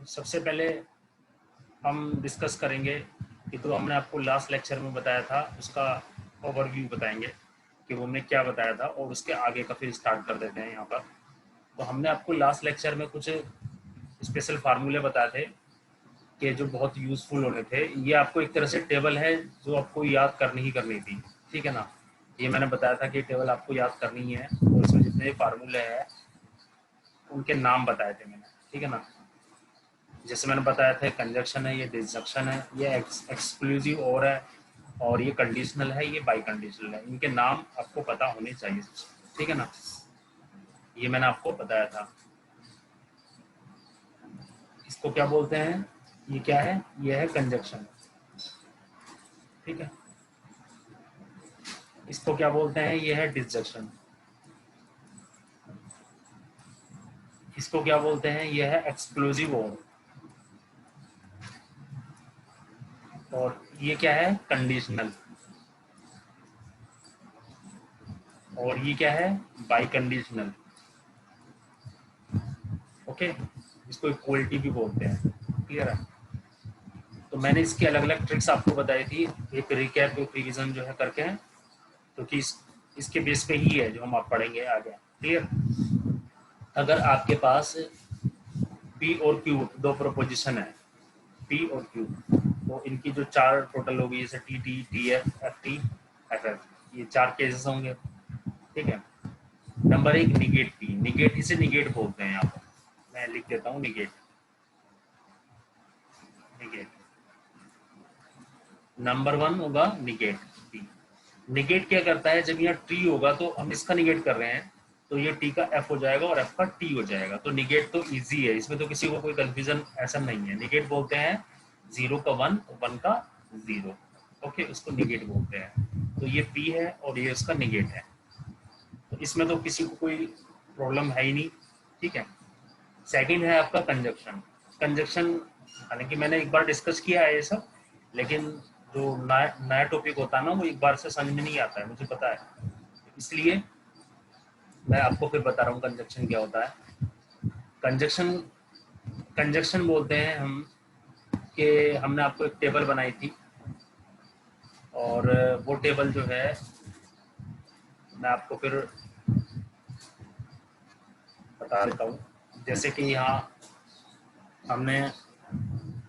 सबसे पहले हम डिस्कस करेंगे कि तो हमने आपको लास्ट लेक्चर में बताया था उसका ओवरव्यू बताएंगे कि वो हमने क्या बताया था, और उसके आगे का फिर स्टार्ट कर देते हैं यहाँ पर। तो हमने आपको लास्ट लेक्चर में कुछ स्पेशल फार्मूले बताए थे कि जो बहुत यूज़फुल होने थे। ये आपको एक तरह से टेबल है जो आपको याद करनी ही करनी थी, ठीक है ना। ये मैंने बताया था कि टेबल आपको याद करनी है, और इसमें जितने फार्मूले हैं उनके नाम बताए थे मैंने, ठीक है ना। जैसे मैंने बताया था कंजक्शन है, ये डिसजंक्शन है, ये एक्सक्लूसिव और ये कंडीशनल है, ये बाई कंडीशनल है। इनके नाम आपको पता होने चाहिए, ठीक है ना। ये मैंने आपको बताया था। इसको क्या बोलते हैं, ये क्या है, ये है कंजक्शन, ठीक है। इसको क्या बोलते हैं, ये है डिसजंक्शन। इसको क्या बोलते हैं, ये है एक्सक्लूसिव और ये क्या है, कंडीशनल। और ये क्या है, बाई कंडीशनल। ओके, इसको इक्वलिटी भी बोलते हैं, क्लियर है। तो मैंने इसकी अलग अलग ट्रिक्स आपको बताई थी, एक रिकैप एक रिवीजन जो है करके हैं, क्योंकि इसके बेस पे ही है जो हम आप पढ़ेंगे आगे, क्लियर। अगर आपके पास पी और क्यू दो प्रोपोजिशन है, पी और क्यू, तो इनकी जो चार टोटल होगी, जैसे T T T F F T F F, ये चार केसेस होंगे, ठीक है। नंबर एक निगेट पी, निगेट, इसे निगेट बोलते हैं यहाँ पर, मैं लिख देता हूँ निगेट। निगेट नंबर वन होगा निगेट पी। निगेट क्या करता है, जब यहाँ टी होगा तो हम इसका निगेट कर रहे हैं, तो ये टी का एफ हो जाएगा और एफ का टी हो जाएगा। तो निगेट तो इजी है, इसमें तो किसी को कोई कंफ्यूजन ऐसा नहीं है। निगेट बोलते हैं जीरो का वन, वन का जीरो, ओके, उसको निगेट बोलते हैं। तो ये पी है और ये उसका निगेट है, तो इसमें तो किसी को कोई प्रॉब्लम है ही नहीं, ठीक है। सेकंड है आपका कंजक्शन। कंजक्शन हालांकि मैंने एक बार डिस्कस किया है ये सब, लेकिन जो नया नया टॉपिक होता है ना, वो एक बार से समझ में नहीं आता है, मुझे पता है, इसलिए मैं आपको फिर बता रहा हूँ कंजक्शन क्या होता है। कंजक्शन कंजक्शन बोलते हैं हम कि हमने आपको एक टेबल बनाई थी, और वो टेबल जो है मैं आपको फिर बता देता हूँ। जैसे कि यहाँ हमने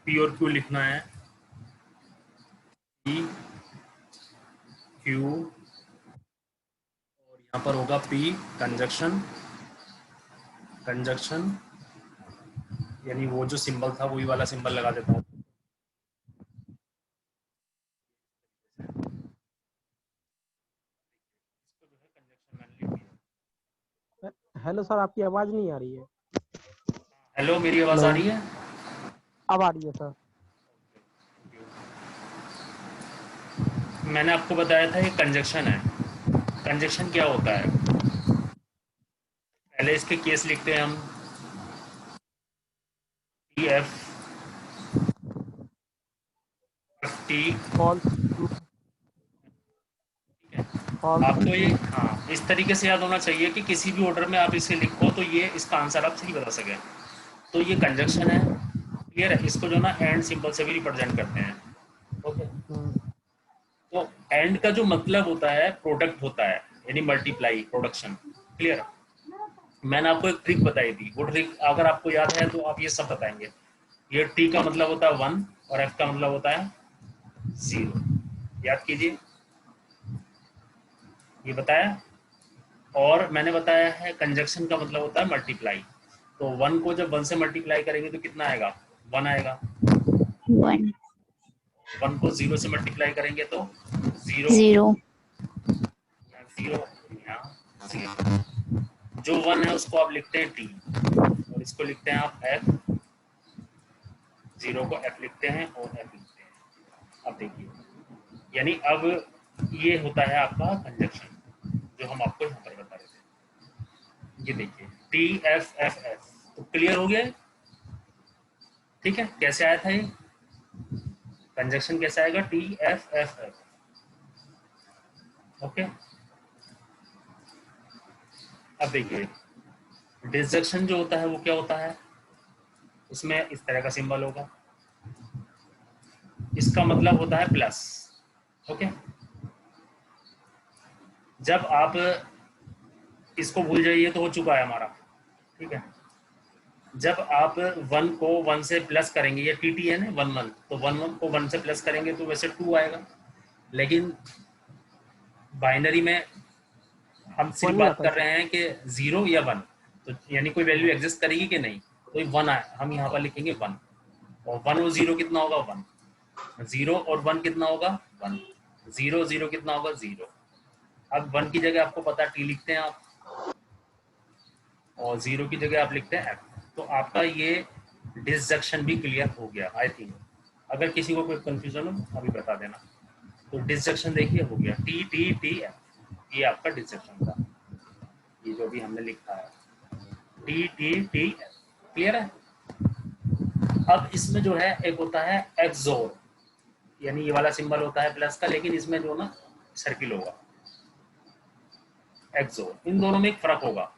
पी और क्यू लिखना है, पी क्यू, और यहाँ पर होगा पी कंजक्शन। कंजक्शन यानी वो जो सिंबल था वही वाला सिंबल लगा देता हूँ। हेलो सर, आपकी आवाज नहीं आ रही है। हेलो, मेरी आवाज हेलो, आ रही है? अब आ रही है सर। मैंने आपको बताया था ये कंजक्शन है। कंजक्शन क्या होता है, पहले इसके केस लिखते हैं हम। T F F T, false true, false आपको ये, ट्रू। हाँ, इस तरीके से याद होना चाहिए कि किसी भी ऑर्डर में आप इसे लिखो तो ये इसका आंसर आप सही बता सकें। तो ये कंजक्शन है, क्लियर है। इसको जो ना एंड सिंबल से भी रिप्रेजेंट करते हैं, ओके। तो एंड का जो मतलब होता है प्रोडक्ट होता है, यानी मल्टीप्लाई, प्रोडक्शन, क्लियर। मैंने आपको एक ट्रिक बताई थी, वो ट्रिक अगर आपको याद है तो आप ये सब बताएंगे। ये टी का मतलब होता है वन, और एफ का मतलब होता है जीरो, याद कीजिए, ये बताया। और मैंने बताया है कंजक्शन का मतलब होता है मल्टीप्लाई, तो वन को जब वन से मल्टीप्लाई करेंगे तो कितना आएगा, वन आएगा। वन, वन को जीरो से मल्टीप्लाई करेंगे तो जीरो, जीरो, जीरो, जीरो। जो वन है उसको आप लिखते हैं टी, और इसको लिखते हैं आप एफ, जीरो को एफ लिखते हैं और एफ लिखते हैं। अब देखिए, यानी अब ये होता है आपका कंजक्शन जो हम आपको यहाँ पर बता रहे थे। ये देखिए टी एफ एफ एफ, तो क्लियर हो गया, ठीक है। कैसे आया था ये कंजक्शन, कैसे आएगा, T F F F, okay. अब देखिए डिसजंक्शन जो होता है वो क्या होता है, इसमें इस तरह का सिंबल होगा, इसका मतलब होता है प्लस। ओके, जब आप इसको भूल जाइए तो हो चुका है हमारा, ठीक है। जब आप 1 को 1 से प्लस करेंगे, ये टी है ना 1 1, तो 1 1 को 1 से प्लस करेंगे तो वैसे 2 आएगा, लेकिन बाइनरी में हम सिर्फ वन ही बात आता है कर सर। रहे हैं कि 0 या 1, तो यानी कोई वैल्यू एग्जिस्ट करेगी कि नहीं, तो 1 आए, हम यहाँ पर लिखेंगे 1, और 1 और 0 कितना होगा 1, 0 और 1 कितना होगा 1, 0 0 कितना होगा 0। अब 1 की जगह आपको पता टी लिखते हैं आप, और 0 की जगह आप लिखते हैं एफ। तो आपका ये डिसजंक्शन भी क्लियर हो गया आई थिंक। अगर किसी को कोई कंफ्यूजन हो अभी बता देना। तो डिसजंक्शन देखिए हो गया, टी टी टी एफ, ये आपका डिसजंक्शन था, ये जो भी हमने लिखा है T T T F, clear है। अब इसमें जो है एक होता है एक्सोर, यानी ये वाला सिंबल होता है प्लस का, लेकिन इसमें जो ना सर्किल होगा एक्सोर। इन दोनों में एक फर्क होगा,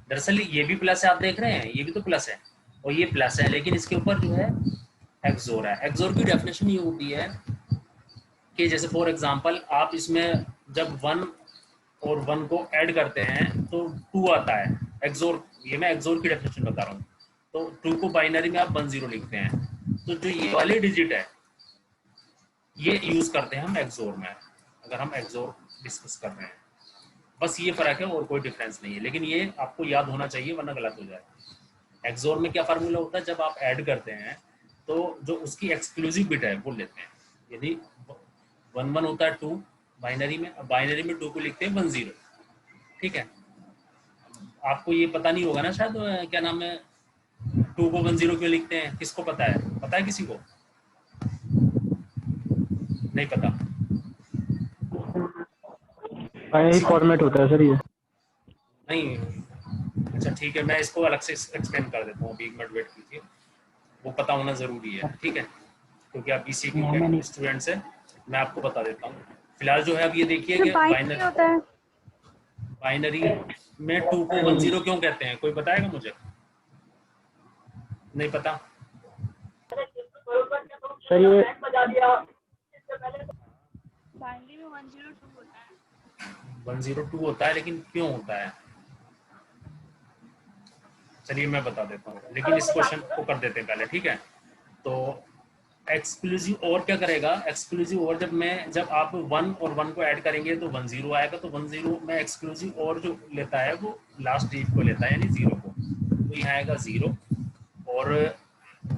दरअसल ये भी प्लस है, आप देख रहे हैं ये भी तो प्लस है और ये प्लस है, लेकिन इसके ऊपर जो है एक्सोर है। एक्सोर की डेफिनेशन ये होती है कि जैसे फॉर एग्जांपल आप इसमें जब 1 और 1 को ऐड करते हैं तो 2 आता है एक्सोर, ये मैं एक्सोर की डेफिनेशन बता रहा हूँ। तो 2 को बाइनरी में आप 1 0 लिखते हैं, तो जो ये वाले डिजिट है ये यूज करते हैं हम एक्सोर में, अगर हम एक्सोर डिस्कस कर रहे हैं। बस ये फर्क है और कोई डिफरेंस नहीं है, लेकिन ये आपको याद होना चाहिए वरना गलत हो जाए। एक्सोर में क्या फार्मूला होता है, जब आप ऐड करते हैं तो जो उसकी एक्सक्लूसिव बिट है वो लेते हैं, यदि 1 1 होता है 2 बाइनरी में, अब बाइनरी में 2 को लिखते हैं 1 0, ठीक है। आपको ये पता नहीं होगा ना शायद, क्या नाम है 2 को 1 0 क्यों लिखते हैं, किसको पता है किसी को नहीं पता? यही फॉर्मेट होता है सर ये। नहीं, अच्छा ठीक है, मैं इसको अलग से एक्सप्लेन कर देता हूँ, अभी 1 मिनट वेट कीजिए, वो पता होना ज़रूरी है, ठीक है, क्योंकि आप बीसीए के स्टूडेंट्स हैं, मैं आपको बता देता हूँ। फिलहाल जो है अब ये देखिए कि बाइनरी होता है। बाइनरी में 2 को 1 0 क्यों कहते हैं, कोई बताएगा मुझे? नहीं पता? सर ये बाइनरी में 102 होता है। 102 होता है, लेकिन क्यों होता है? चलिए मैं बता देता हूँ, लेकिन इस क्वेश्चन को कर देते हैं पहले, ठीक है। तो एक्सक्लूसिव और क्या करेगा, एक्सक्लूसिव और जब आप 1 और 1 को ऐड करेंगे तो 1 0 आएगा, तो 1 0 में एक्सक्लूसिव और जो लेता है वो लास्ट डिजिट को लेता है, यानी 0 को, तो यहाँ आएगा 0 और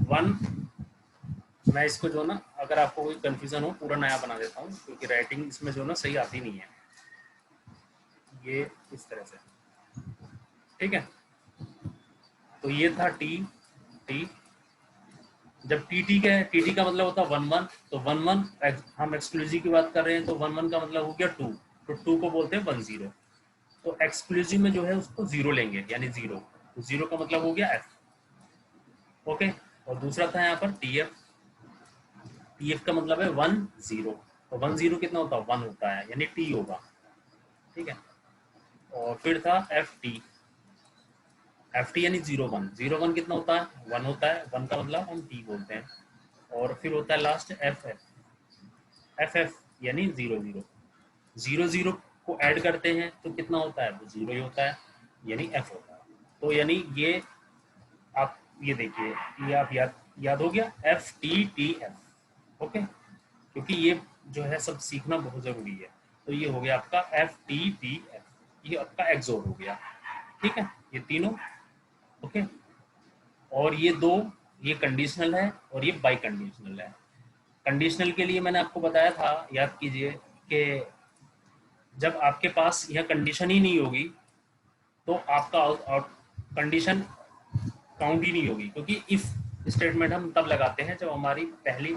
1। मैं इसको जो ना, अगर आपको कोई कंफ्यूजन हो पूरा नया बना देता हूँ, क्योंकि राइटिंग इसमें जो ना सही आती नहीं है, ये इस तरह से, ठीक है। तो ये था टी टी, जब टी का मतलब होता है 1 1, तो 1 1 हम एक्सक्लूसिव की बात कर रहे हैं, तो 1 1 का मतलब हो गया 2, तो 2 को बोलते हैं 1 0, तो एक्सक्लूसिव में जो है उसको 0 लेंगे, यानी 0, तो 0 का मतलब हो गया एफ, ओके। और दूसरा था यहाँ पर टी एफ का मतलब है 1 0, तो 1 0 कितना होता है 1 होता है, यानी टी होगा, ठीक है। और फिर था एफ टी यानी 0 1, 0 1 कितना होता है 1 होता है, 1 का मतलब हम टी बोलते हैं। और फिर होता है लास्ट एफ यानी 0 0, 0 0 को ऐड करते हैं तो कितना होता है, वो 0 ही होता है, यानी एफ होता है। तो यानी ये आप ये देखिए, ये आप याद हो गया एफ टी एफ, ओके, क्योंकि ये जो है सब सीखना बहुत जरूरी है। तो ये हो गया आपका एफ टी एफ, ये आपका एक्सोर हो गया, ठीक है, ये तीनों, ओके। और ये दो, ये कंडीशनल है और ये बाई कंडीशनल है। कंडीशनल के लिए मैंने आपको बताया था, याद कीजिए, कि जब आपके पास यह कंडीशन ही नहीं होगी तो आपका कंडीशन काउंट ही नहीं होगी, क्योंकि इफ स्टेटमेंट हम तब लगाते हैं जब हमारी पहली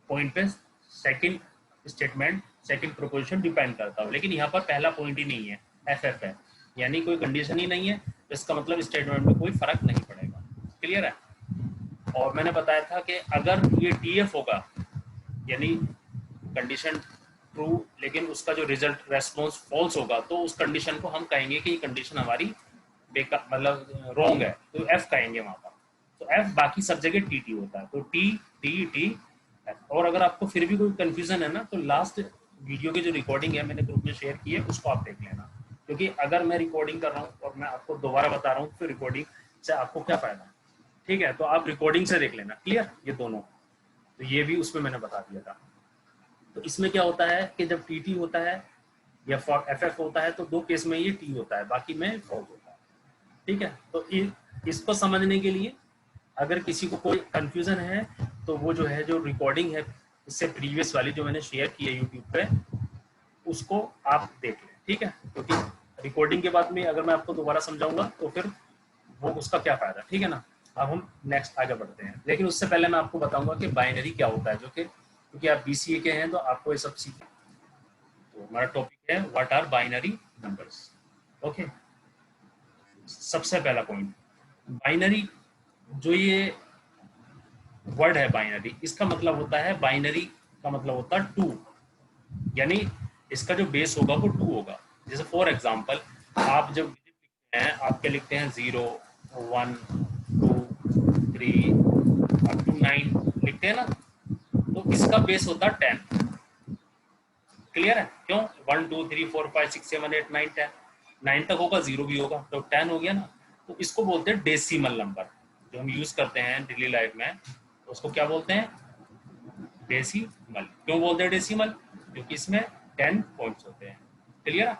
पॉइंट पे second statement, second proposition depend करता हो, लेकिन यहाँ पर पहला पॉइंट ही नहीं है, एफ है, यानी कोई कंडीशन ही नहीं है, तो इसका मतलब स्टेटमेंट में कोई फर्क नहीं पड़ेगा, क्लियर है। और मैंने बताया था कि अगर ये टी एफ होगा, यानी कंडीशन ट्रू, लेकिन उसका जो रिजल्ट रेस्पॉन्स फॉल्स होगा, तो उस कंडीशन को हम कहेंगे कि ये कंडीशन हमारी बेकार, मतलब रॉन्ग है, तो एफ कहेंगे वहां पर। तो एफ बाकी सब जगह टी टी होता है, तो टी टी टी एफ। और अगर आपको फिर भी कोई कंफ्यूजन है ना, तो लास्ट वीडियो की जो रिकॉर्डिंग है मैंने ग्रुप में शेयर की है, उसको आप देख लेना, क्योंकि अगर मैं रिकॉर्डिंग कर रहा हूँ और मैं आपको दोबारा बता रहा हूँ फिर रिकॉर्डिंग से आपको क्या फायदा। ठीक है, तो आप रिकॉर्डिंग से देख लेना, क्लियर, ये दोनों। तो ये भी उसमें मैंने बता दिया था। तो इसमें क्या होता है कि जब टी टी होता है या एफ एफ होता है तो दो केस में ये टी होता है, बाकी में फॉल्स होता है। ठीक है, तो इसको समझने के लिए अगर किसी को कोई कंफ्यूजन है तो वो जो है, जो रिकॉर्डिंग है इससे प्रीवियस वाली जो मैंने शेयर की है यूट्यूब पे, उसको आप देख लें। ठीक है, क्योंकि रिकॉर्डिंग के बाद में अगर मैं आपको दोबारा समझाऊंगा तो फिर वो उसका क्या फायदा। ठीक है ना, अब हम नेक्स्ट आगे बढ़ते हैं, लेकिन उससे पहले मैं आपको बताऊंगा कि बाइनरी क्या होता है, जो कि क्योंकि आप बीसीए के हैं तो आपको ये सब सीखना। तो हमारा टॉपिक है what are binary numbers. Okay, सबसे पहला पॉइंट, बाइनरी, जो ये वर्ड है बाइनरी, इसका मतलब होता है, बाइनरी का मतलब होता है टू, यानी इसका जो बेस होगा वो टू होगा। जैसे फॉर एग्जांपल आप जब डिजिट लिखते हैं, आप क्या लिखते हैं, 0 1 2 3 अप टू 9 लिखते हैं ना, तो इसका बेस होता है 10। क्लियर है, क्यों, 1 2 3 4 5 6 7 8 9 10, 9 तक होगा, 0 भी होगा, तो 10 हो गया ना। तो इसको बोलते हैं डेसिमल नंबर, जो हम यूज करते हैं डेली लाइफ में, तो उसको क्या बोलते हैं, डेसिमल। क्यों बोलते हैं डेसिमल, क्योंकि इसमें 10 पॉइंट्स होते हैं। क्लियर है।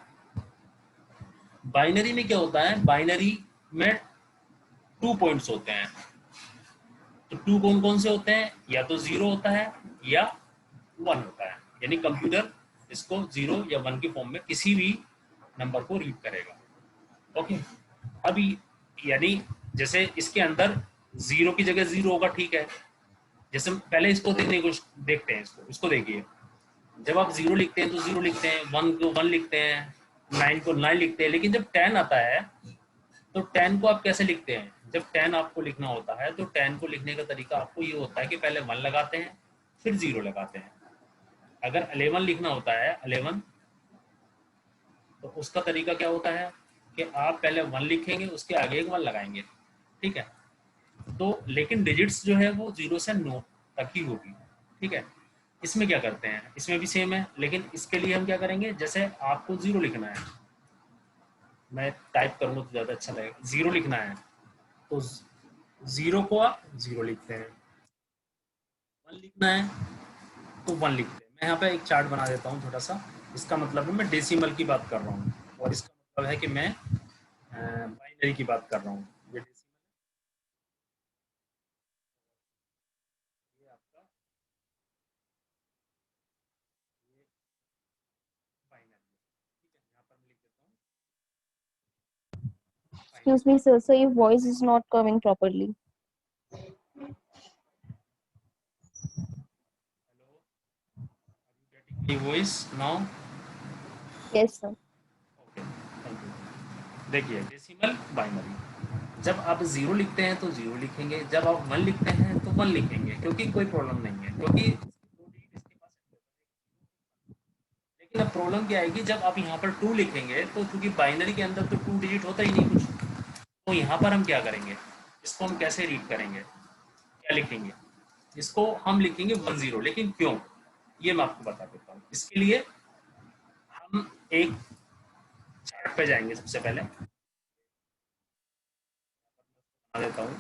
बाइनरी में क्या होता है, बाइनरी में 2 पॉइंट्स होते हैं। तो 2 कौन कौन से होते हैं, या तो 0 होता है या 1 होता है, यानी कंप्यूटर इसको 0 या 1 की फॉर्म में किसी भी नंबर को रीड करेगा। ओके, अभी यानी जैसे इसके अंदर 0 की जगह 0 होगा, ठीक है। जैसे पहले इसको देखने को देखते हैं, इसको देखिए, जब आप 0 लिखते हैं तो 0 लिखते हैं, 1 को 1 लिखते हैं, 9 को 9 लिखते हैं, लेकिन जब 10 आता है तो 10 को आप कैसे लिखते हैं, जब 10 आपको लिखना होता है तो 10 को लिखने का तरीका आपको ये होता है कि पहले 1 लगाते हैं फिर 0 लगाते हैं। अगर 11 लिखना होता है 11, तो उसका तरीका क्या होता है कि आप पहले 1 लिखेंगे, उसके आगे एक 1 लगाएंगे। ठीक है, तो लेकिन डिजिट्स जो है वो 0 से 9 तक ही होगी। ठीक है, इसमें क्या करते हैं, इसमें भी सेम है, लेकिन इसके लिए हम क्या करेंगे, जैसे आपको 0 लिखना है, मैं टाइप करूँगा तो ज़्यादा अच्छा लगेगा, 0 लिखना है तो 0 को आप 0 लिखते हैं, 1 लिखना है तो 1 लिखते हैं। मैं यहाँ पे एक चार्ट बना देता हूँ छोटा सा, इसका मतलब है मैं डेसिमल की बात कर रहा हूँ, और इसका मतलब है कि मैं बाइनरी की बात कर रहा हूँ। ये डेसिमल, ये आपका, ये बाइनरी। ठीक है, यहाँ पर मैं लिख देता हूँ Excuse me, sir. So your voice is not coming properly. Hello, are you getting my voice now? Yes, sir. Okay, thank you. देखिए, डेसिमल, बाइनरी, जब आप 0 लिखते हैं तो 0 लिखेंगे, जब आप 1 लिखते हैं तो 1 लिखेंगे, क्योंकि कोई प्रॉब्लम नहीं है, क्योंकि इसके पास। लेकिन अब प्रॉब्लम क्या आएगी, जब आप यहाँ पर 2 लिखेंगे, तो क्योंकि बाइनरी के अंदर तो 2 डिजिट होता ही नहीं कुछ, तो यहाँ पर हम क्या करेंगे, इसको हम कैसे रीड करेंगे, क्या लिखेंगे, इसको हम लिखेंगे 10, लेकिन क्यों, ये मैं आपको बता देता हूँ। इसके लिए हम एक चार्ट पे जाएंगे, सबसे पहले बता देता हूँ।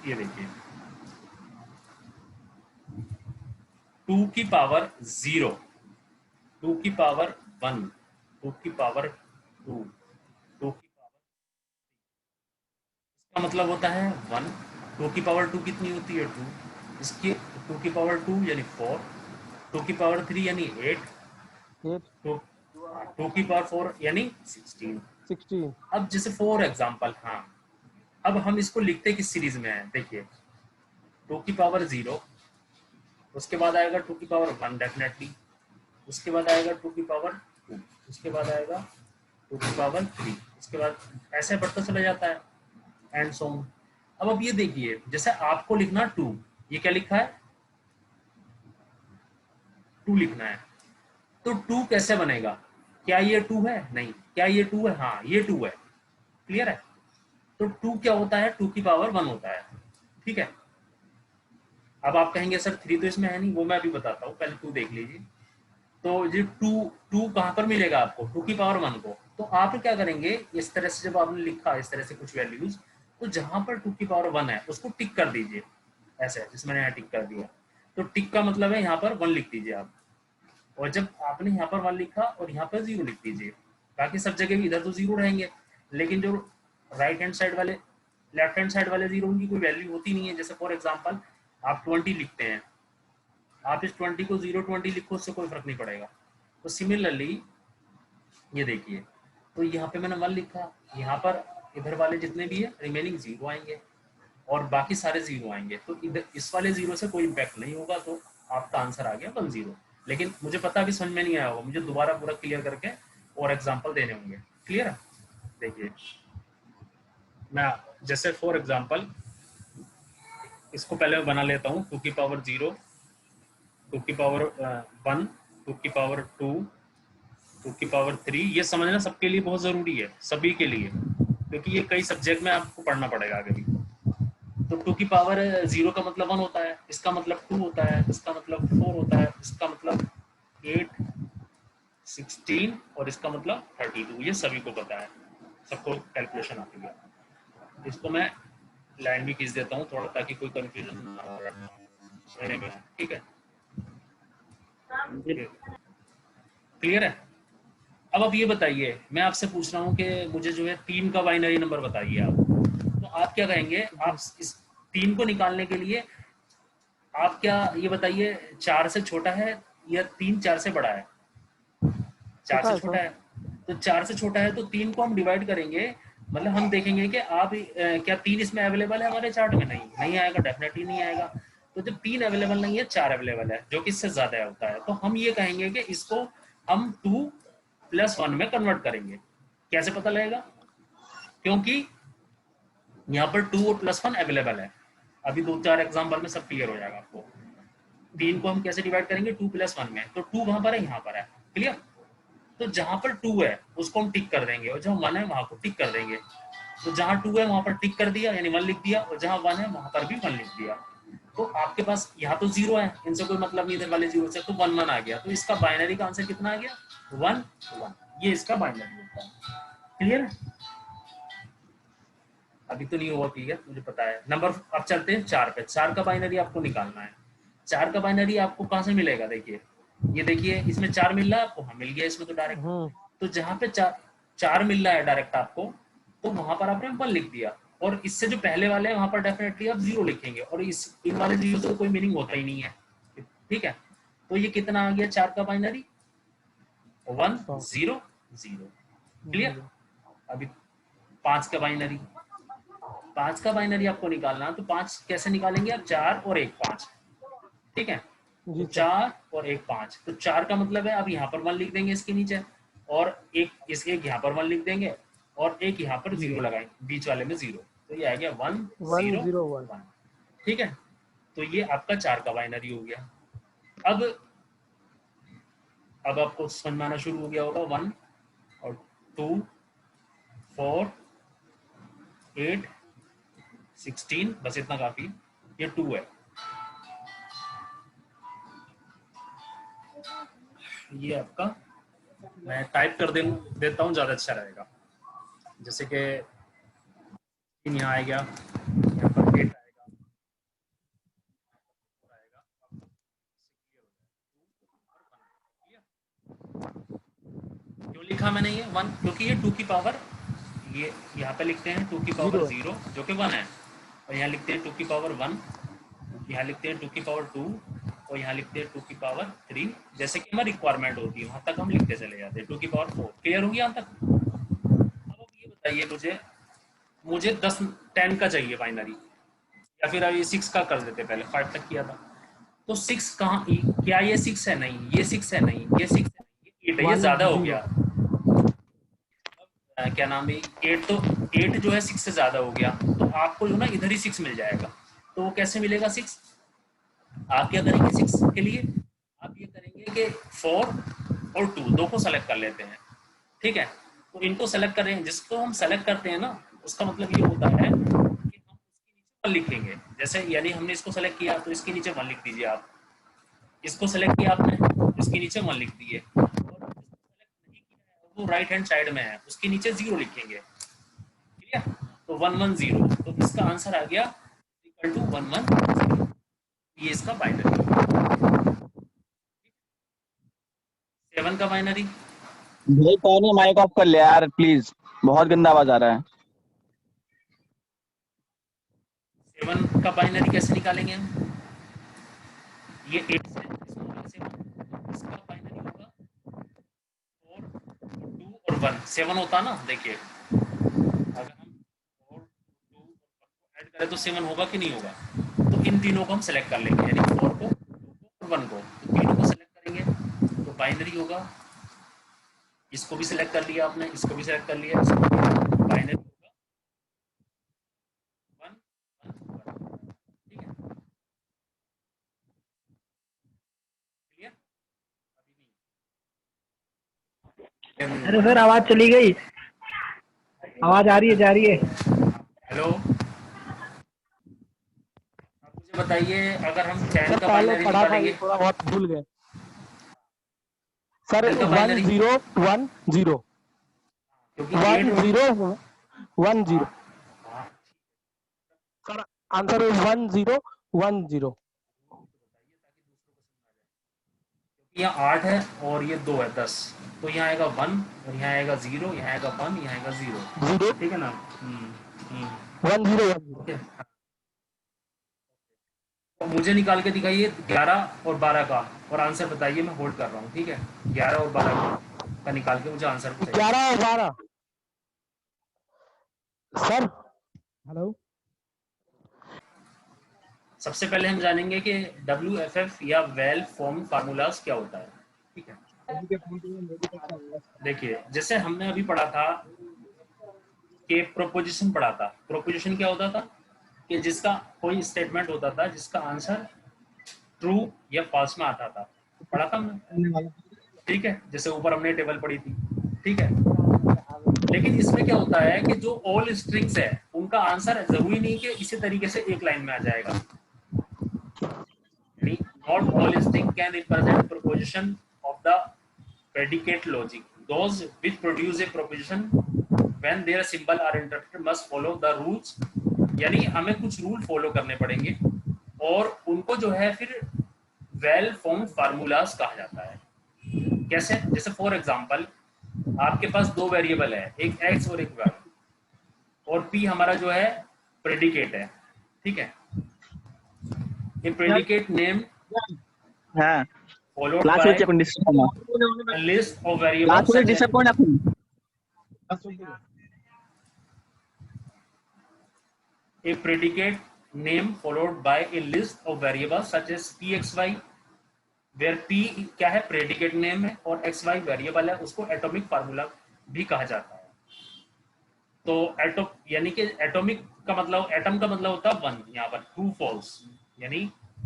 ये देखिए, 2 की पावर 0, 2 की पावर 1, 2 की पावर 2, 2 की पावर, इसका मतलब होता है 1, 2 की पावर 2 कितनी होती है 2, इसकी 2 की पावर 2 यानी 4, 2 की पावर 3 यानी 8, 2 2 की पावर 4 यानी 16। अब जैसे फॉर एग्जांपल, हाँ, अब हम इसको लिखते किस सीरीज में है, देखिए 2 की पावर 0, उसके बाद आएगा 2 की पावर 1 डेफिनेटली, उसके बाद आएगा 2 की पावर 2, उसके बाद आएगा 2 की पावर 3, उसके बाद ऐसे बढ़ता चला जाता है, एंड सो ऑन। अब ये देखिए, जैसे आपको लिखना 2, ये क्या लिखा है, 2 लिखना है, तो 2 कैसे बनेगा, क्या ये 2 है, नहीं, क्या ये 2 है? हाँ ये 2 है। क्लियर है? तो 2 क्या होता है? 2 की पावर 1 होता है। ठीक है, अब आप कहेंगे सर 3 तो इसमें है नहीं, वो मैं अभी बताता हूँ, पहले 2 देख लीजिए। तो ये 2 कहाँ पर मिलेगा आपको? 2 की पावर 1 को। तो आप क्या करेंगे, इस तरह से जब आपने लिखा इस तरह से कुछ वैल्यूज, तो जहां पर 2 की पावर 1 है उसको टिक कर दीजिए, ऐसे जिसमें मैंने यहाँ टिक कर दिया। तो टिक का मतलब है यहाँ पर 1 लिख दीजिए आप, और जब आपने यहाँ पर 1 लिखा और यहाँ पर 0 लिख दीजिए। बाकी सब जगह भी इधर तो 0 रहेंगे, लेकिन जो राइट हैंड साइड वाले, लेफ्ट हैंड साइड वाले 0 की कोई वैल्यू होती नहीं है। जैसे फॉर एग्जाम्पल आप 20 लिखते हैं, आप इस 20 को 020 लिखो, उससे कोई फर्क नहीं पड़ेगा। तो सिमिलरली ये देखिए, तो यहाँ पे मैंने 1 लिखा, यहाँ पर इधर वाले जितने भी है रिमेनिंग 0 आएंगे और बाकी सारे 0 आएंगे। तो इधर इस वाले 0 से कोई इम्पैक्ट नहीं होगा, तो आपका आंसर आ गया 10। लेकिन मुझे पता अभी समझ में नहीं आया होगा, मुझे दोबारा पूरा क्लियर करके और एग्जाम्पल देने होंगे। क्लियर है? देखिए मैं जैसे फॉर एग्जाम्पल इसको पहले मैं बना लेता हूँ। 2 की पावर 0, 2 की पावर 1, 2 की पावर 2, 2 की पावर 3। ये समझना सबके लिए बहुत जरूरी है, सभी के लिए, क्योंकि ये कई सब्जेक्ट में आपको पढ़ना पड़ेगा आगे भी। तो 2 की पावर 0 का मतलब 1 होता है, इसका मतलब 2 होता है, इसका मतलब 4 होता है, इसका मतलब 8, 16 और इसका मतलब 32। ये सभी को पता है, सबको कैलकुलेशन आती है। इसको मैं लाइन भी खींच देता हूँ थोड़ा, ताकि कोई कंफ्यूजन ना हो मेरे में। ठीक है, क्लियर है? अब आप ये बताइए, मैं आपसे पूछ रहा हूँ कि मुझे जो है 3 का बाइनरी नंबर बताइए आप। तो आप क्या कहेंगे? आप इस 3 को निकालने के लिए आप क्या ये बताइए, 4 से छोटा है या 3 4 से बड़ा है? 4 से छोटा है। तो 4 से छोटा है तो 3 को हम डिवाइड करेंगे, मतलब हम देखेंगे कि आप क्या 3 इसमें अवेलेबल है हमारे चार्ट में? नहीं आएगा, डेफिनेटली नहीं आएगा। तो जब 3 अवेलेबल नहीं है, 4 अवेलेबल है, जो कि इससे ज्यादा होता है, तो हम ये कहेंगे कि इसको हम 2 + 1 में कन्वर्ट करेंगे। कैसे पता लगेगा? क्योंकि यहाँ पर 2 और +1 अवेलेबल है। अभी 2-4 एग्जाम्पल में सब क्लियर हो जाएगा आपको। 3 को हम कैसे डिवाइड करेंगे? 2 + 1 में। तो 2 वहां पर है, यहाँ पर है। क्लियर? तो जहां पर 2 है उसको हम टिक कर देंगे, और जहां 1 है वहां को टिक कर देंगे। तो जहां 2 है वहां पर टिक कर दिया, यानी 1 लिख दिया, और जहां 1 है वहां पर भी 1 लिख दिया। तो आपके पास यहाँ तो 0 है, इनसे कोई मतलब नहीं, इधर वाले 0 से, तो 1 1 आ गया। तो इसका बाइनरी का आंसर कितना आ गया? 1 1। ये इसका बाइनरी होता है। क्लियर है? अभी तो नहीं हुआ क्लियर, मुझे पता है। नंबर अब चलते हैं 4 पे। 4 का बाइनरी आपको निकालना है। 4 का बाइनरी आपको कहाँ से मिलेगा? देखिए, ये देखिए, इसमें 4 मिल रहा है आपको। हाँ मिल गया इसमें तो डायरेक्ट। तो जहाँ पे 4 मिल रहा है डायरेक्ट आपको, तो वहां पर आपने 1 लिख दिया, और इससे जो पहले वाले हैं वहां पर डेफिनेटली आप 0 लिखेंगे, और इन वाले 0 से कोई मीनिंग होता ही नहीं है। ठीक है? तो ये कितना आ गया 4 का बाइनरी? 1 0 0। क्लियर? अभी 5 का बाइनरी, 5 का बाइनरी आपको निकालना है। तो 5 कैसे निकालेंगे आप? 4 और 1 5। ठीक है? तो 4 और 1 5। तो 4 का मतलब है अब यहाँ पर 1 लिख देंगे इसके नीचे, और एक यहाँ पर 1 लिख देंगे, और एक यहाँ पर 0 लगाएंगे, बीच वाले में 0। तो ये आ गया 1 0 1। ठीक है? तो ये आपका 4 का बाइनरी हो गया। अब आपको समझ में आना शुरू हो गया होगा। 1 और 2 4 8 16, बस इतना काफी। ये 2 है, ये आपका, मैं टाइप कर देता हूँ, ज्यादा अच्छा रहेगा। जैसे कि यहाँ आएगा, यहाँ पर 8 आएगा, क्यों लिखा मैंने ये 1? क्योंकि ये 2 की पावर, ये यहाँ पे लिखते हैं 2 की पावर 0 जो कि 1 है, और यहाँ लिखते हैं 2 की पावर 1, यहाँ लिखते हैं 2 की पावर 2, और यहाँ लिखते हैं 2 की पावर 3। जैसे कि हमारी रिक्वायरमेंट होती है वहां तक हम लिखते चले जाते हैं 2 की पावर 4। क्लियर होगी यहाँ तक? अब ये बताइए, मुझे 10 का चाहिए बाइनरी, या फिर अभी 6 का कर देते, पहले 5 तक किया था। तो 6 कहाँ? क्या ये 6 है? नहीं, ये 6 है। नहीं, ये 6 है। ये 8 है, ये ज्यादा हो गया। क्या नाम है, 8, तो 8 जो है 6 से ज्यादा हो गया, तो आपको जो ना इधर ही 6 मिल जाएगा। तो वो कैसे मिलेगा 6? आप क्या करेंगे 6 के लिए? आप ये करेंगे कि 4 और 2 दो को सेलेक्ट कर लेते हैं। ठीक है? तो इनको सेलेक्ट करें, जिसको हम सेलेक्ट करते हैं ना उसका मतलब ये होता है कि हम उसके नीचे 1 लिखेंगे। जैसे यानी हमने इसको सेलेक्ट किया तो इसके नीचे 1 लिख दीजिए आप, इसको सेलेक्ट किया आपने इसके नीचे 1 लिख दिए, और जिसको सेलेक्ट नहीं किया है वो राइट हैंड साइड में है उसके नीचे 0 लिखेंगे। क्लियर? तो 110, तो इसका आंसर आ गया इक्वल टू 110। ये इसका बाइनरी। 7 का बाइनरी, भाई कौन है, माइक ऑफ कर ले यार प्लीज, बहुत गंदा आवाज आ रहा है। 7 का बाइनरी कैसे निकालेंगे हम? ये 8 से इसमें 7, इसका बाइनरी होगा 4 2 और 1। 7 होता ना, देखिए अगर हम 4 2 को ऐड करें तो 7 होगा कि नहीं होगा? तो इन तीनों को हम सेलेक्ट कर लेंगे, यानी 4 को 2 को और 1 को, तो तीनों को सेलेक्ट करेंगे तो बाइनरी होगा। इसको भी सिलेक्ट कर लिया आपने, इसको भी सिलेक्ट कर लिया, इसको भी, बाइनरी होगा 1 1 1। ठीक है, क्लियर? अभी नहीं अरे सर आवाज चली गई, आवाज आ रही है, जा रही है। हेलो, आप मुझे बताइए अगर हम 10 सर का पहले बाइनरी पढ़ा था, निकालेंगे, ये थोड़ा बहुत भूल गए सर। 10 का बाइनरी 1010 क्योंकि 8 1010 सर, आंसर इज 1010। यहाँ 8 है और ये 2 है 10, तो यहाँ आएगा 1 और यहाँ आएगा 0, यहाँ आएगा 1, यहाँ आएगा 0। 0 ठीक है ना? 1010। ओके, तो मुझे निकाल के दिखाइए 11 और 12 का, और आंसर बताइए, मैं होल्ड कर रहा हूँ। ठीक है, 11 और 12 का निकाल के मुझे आंसर बताइए। 11 और 12 सर। हेलो, सबसे पहले हम जानेंगे कि WFF या वेल फॉर्म फार्मूलाज क्या होता है। ठीक है, देखिए जैसे हमने अभी पढ़ा था कि प्रोपोजिशन पढ़ा था। प्रोपोजिशन क्या होता था कि जिसका कोई स्टेटमेंट होता था जिसका आंसर ट्रू या फॉल्स में आता था, पढ़ा था हमने। ठीक है, जैसे ऊपर हमने टेबल पढ़ी थी। ठीक है, लेकिन इसमें क्या होता है कि जो ऑल स्ट्रिंग्स है उनका आंसर जरूरी नहीं कि इसी तरीके से एक लाइन में आ जाएगा। Not all string can represent proposition of the predicate logic. Those which produce a proposition when their symbol are interpreted must follow the rules. यानी हमें कुछ रूल फॉलो करने पड़ेंगे और उनको जो है फिर वेल फॉर्म्ड फार्मूलाज कहा जाता है। कैसे? जैसे फॉर एग्जांपल आपके पास 2 वेरिएबल है, एक x और एक y, और p हमारा जो है प्रेडिकेट है। ठीक है, ये प्रेडिकेट नेम হ্যাঁ followed ক্লাস by হচ্ছে এখন ডিস্টার্ব না, a list of class variables হলে such as ডিস্টার্ব করে না এখন। a predicate name followed by a list of variables such as pxy, where p क्या है, predicate name है, और xy वेरिएबल है, उसको एटॉमिक फार्मूला भी कहा जाता है। तो एटो यानी कि एटॉमिक का मतलब, एटम का मतलब होता है 1, यहाँ पर ट्रू फॉल्स, यानी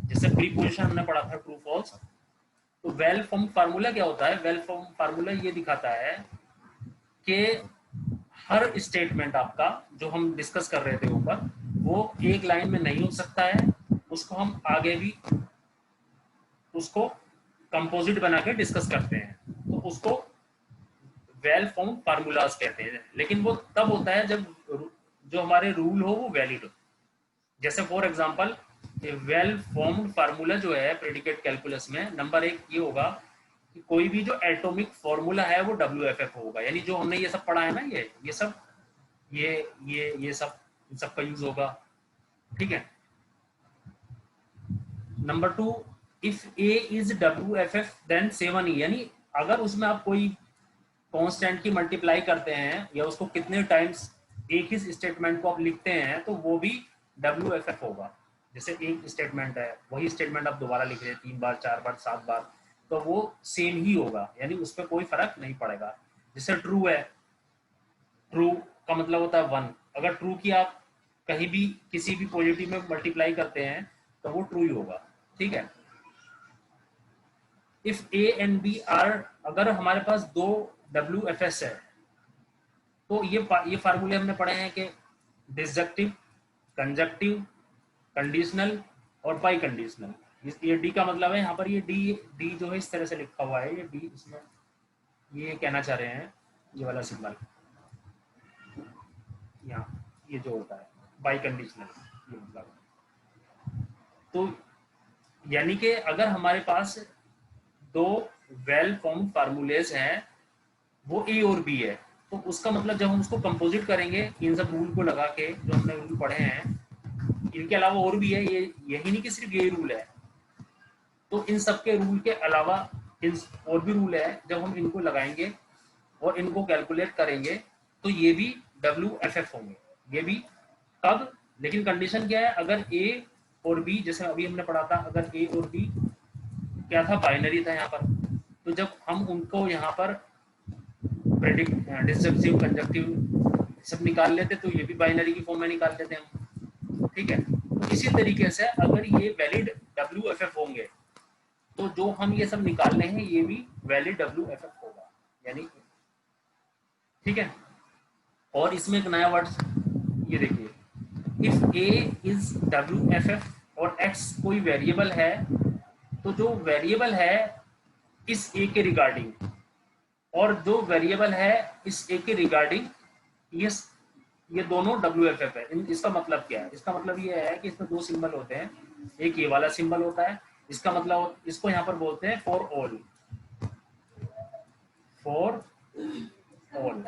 जैसे प्रीपोजिशन हमने पढ़ा था ट्रू फॉल्स। तो वेल फॉर्म फार्मूला क्या होता है? वेल फॉर्म फार्मूला ये दिखाता है कि हर स्टेटमेंट आपका जो हम डिस्कस कर रहे थे ऊपर, वो एक लाइन में नहीं हो सकता है, उसको हम आगे भी उसको कंपोजिट बना के डिस्कस करते हैं, तो उसको वेल फॉर्म फार्मूलाज कहते हैं। लेकिन वो तब होता है जब जो हमारे रूल हो वो वैलिड हो। जैसे for example well formed formula जो है प्रेडिकेट कैलकुलस में, नंबर 1 ये होगा कि कोई भी जो एटॉमिक फार्मूला है वो WFF होगा, यानी जो हमने ये सब पढ़ा है ना, ये सब ये सब इन सब का यूज होगा। ठीक है, number 2, if A is WFF then 7E, यानी अगर उसमें आप कोई कांस्टेंट की मल्टीप्लाई करते हैं या उसको कितने टाइम्स एक ही स्टेटमेंट को आप लिखते हैं तो वो भी WFF होगा। जैसे एक स्टेटमेंट है, वही स्टेटमेंट आप दोबारा लिख रहे हैं 3 बार 4 बार 7 बार, तो वो सेम ही होगा, यानी उस पर कोई फर्क नहीं पड़ेगा। जैसे ट्रू है, ट्रू का मतलब होता है 1, अगर ट्रू की आप कहीं भी किसी भी पॉजिटिव में मल्टीप्लाई करते हैं तो वो ट्रू ही होगा। ठीक है, if A and B are, अगर हमारे पास 2 WFS है, तो ये फार्मूले हमने पढ़े हैं कि डिसजक्टिव, कंजक्टिव, कंडीशनल और बाई कंडीशनल। ये डी का मतलब है, यहाँ पर ये डी जो है इस तरह से लिखा हुआ है, ये डी इसमें ये कहना चाह रहे हैं, ये वाला सिंबल यहाँ ये जो होता है बाई कंडीशनल, ये मतलब। तो यानी कि अगर हमारे पास दो वेल फॉर्म फार्मूलेज हैं, वो ए और बी है, तो उसका मतलब जब हम उसको कंपोजिट करेंगे इन सब रूल को लगा के, जो हमने रूल पढ़े हैं, इनके अलावा और भी है, ये यही नहीं कि सिर्फ ये रूल है, तो इन सब के रूल के अलावा इन और भी रूल है। जब हम इनको लगाएंगे और इनको कैलकुलेट करेंगे तो ये भी WFF होंगे, ये भी तब, लेकिन कंडीशन क्या है, अगर ए और बी, जैसे अभी हमने पढ़ा था, अगर ए और बी क्या था, बाइनरी था यहाँ पर, तो जब हम उनको यहाँ पर प्रेडिक्ट, डिसजक्टिव, कंजक्टिव सब निकाल लेते तो ये भी बाइनरी की फॉर्म में निकाल लेते हम, ठीक है। तो इसी तरीके से अगर ये वैलिड WFF होंगे तो जो हम ये सब निकाल रहे हैं ये भी वैलिड WFF होगा, यानी, ठीक है। और इसमें एक नया वर्ड ये देखिए, इफ A इज WFF और X कोई वेरिएबल है, तो जो वेरिएबल है इस A के रिगार्डिंग और जो वेरिएबल है इस A के रिगार्डिंग, ये दोनों WFF है। इसका मतलब क्या है? इसका मतलब ये है कि इसमें दो सिंबल होते हैं, एक ये वाला सिंबल होता है, इसका मतलब इसको यहाँ पर बोलते हैं फॉर ऑल, फॉर ऑल,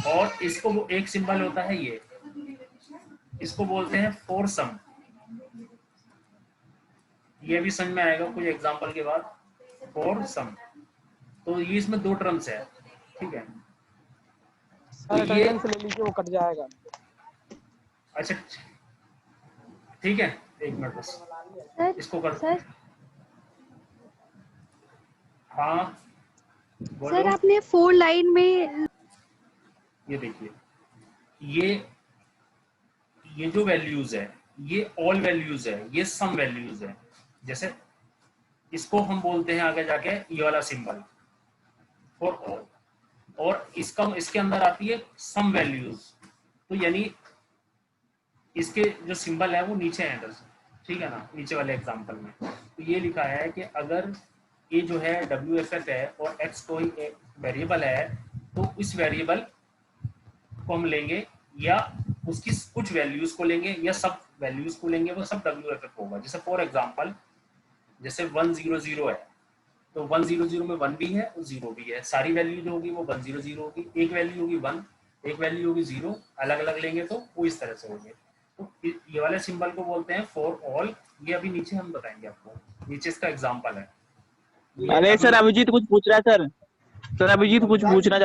और इसको वो एक सिंबल होता है ये, इसको बोलते हैं फॉर सम। ये भी समझ में आएगा कुछ एग्जांपल के बाद, फॉर सम। तो ये इसमें दो टर्म्स है, ठीक है। सर अटेंडेंस ले लीजिए, वो कट जाएगा। अच्छा ठीक है, एक मिनट बस सर इसको कर। सर हाँ बोलो। सर आपने 4 लाइन में ये देखिए, ये जो वैल्यूज है ये ऑल वैल्यूज है, ये सम वैल्यूज है। जैसे इसको हम बोलते हैं आगे जाके ये वाला सिंबल फॉर ऑल, और इसके अंदर आती है सम वैल्यूज। तो यानी इसके जो सिंबल है वो नीचे है, ठीक है ना, नीचे वाले एग्जांपल में। तो ये लिखा है कि अगर ये जो है WFF है और X कोई वेरिएबल है, तो इस वेरिएबल को हम लेंगे या उसकी कुछ वैल्यूज को लेंगे या सब वैल्यूज को लेंगे, वो सब WFF होगा। जैसे फॉर एग्जांपल जैसे 100 है, तो 100 में 1 भी है और 0 भी है, सारी वैल्यू जो होगी वो 100 होगी, एक वैल्यू होगी 1, एक वैल्यू होगी 0, अलग अलग लेंगे तो वो इस तरह से होंगे। तो ये वाले सिंबल को बोलते हैं फॉर ऑल। ये अभी नीचे हम बताएंगे आपको, नीचे इसका एग्जांपल है। अरे सर अभिजीत कुछ पूछ रहा है सर, अभिजीत कुछ पूछना